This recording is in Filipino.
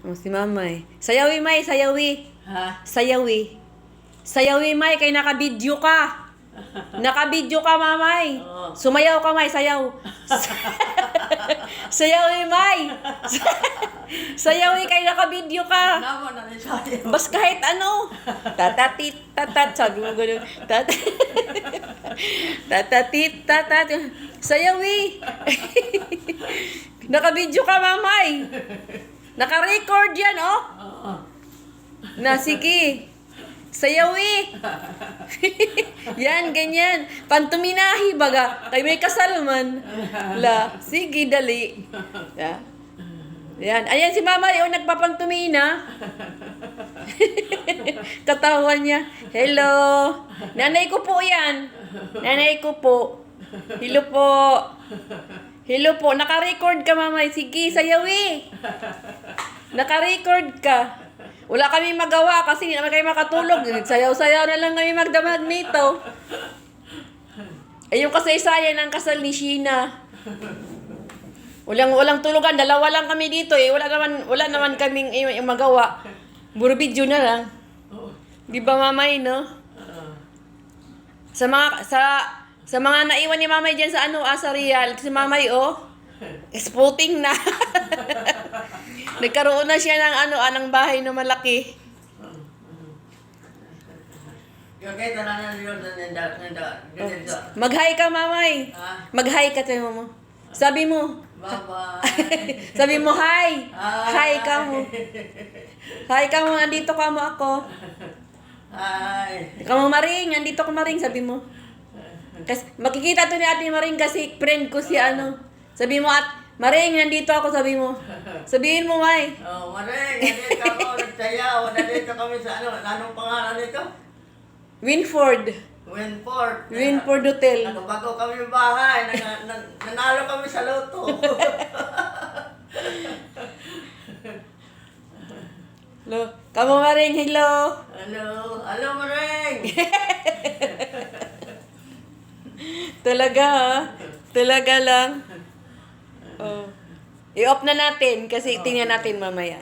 Oh, si Mamay. Sayawi, May. Sayawi. Ha? Sayawi. Sayawi, May. Kay nakabidyo ka. Nakabidyo ka, Mamay. Oo. Sumayaw ka, May. Sayaw. Sayawi, May. Sayawi kay nakabidyo ka. Naman na ni sayo. Bas kahit ano. Tatatit, tatat. Sabi mo ganun. Tatatit, tatat. Sayawi. Nakabidyo ka, Mamay. Naka-record yan, oh. Oo. Na, sige. Sayawi. Yan, ganyan. Pantuminahi, baga. Kay may kasal man. La, sige, dali. Ya. Yan. Ayan si Mama, yung nagpapantumina. Katawan niya. Hello. Nanay ko po yan. Nanay ko po. Hello po. Hello po. Naka-record ka, Mama. Sige, sayawi. Naka-record ka. Wala kami magawa kasi hindi naman kayo makatulog. Sayaw-sayaw na lang kami magdamag nito. Ay, yung kasaysayan ng kasal ni Sheena. Walang tulugan. Dalawa lang kami dito eh. Wala naman kaming yung magawa. Puro video na lang. Di ba, Mamay, no? Sa mga naiwan ni Mamay dyan sa sa Real, si Mamay, spotting na. Nagkaroon na siya ng anong bahay na malaki. Kita na yun. Mag-hi ka, Mamay. Ha? Mag-hi ka tayo mo. Sabi mo. Bye-bye. Sabi mo, hi. Hi Hi. ka mo. Hi ka mo, andito ka mo ako. Hi. Ikaw mo, Maring, andito ko, Maring, sabi mo. Kasi makikita to ni Ate Maring kasi friend ko si Sabi mo, Maring, nandito ako, sabi mo. Sabihin mo, May. Oh, Maring, nandito ako, nagsayaw. Nandito kami sa anong pangalan nito? Winford. Winport. Winford Hotel. Nagbago kami yung bahay. Nanalo kami sa loto. Hello. Kamu, Maring, hello. Hello. Hello, Maring. Talaga, ha? Talaga lang. Oh. I-off na natin kasi tingnan natin mamaya.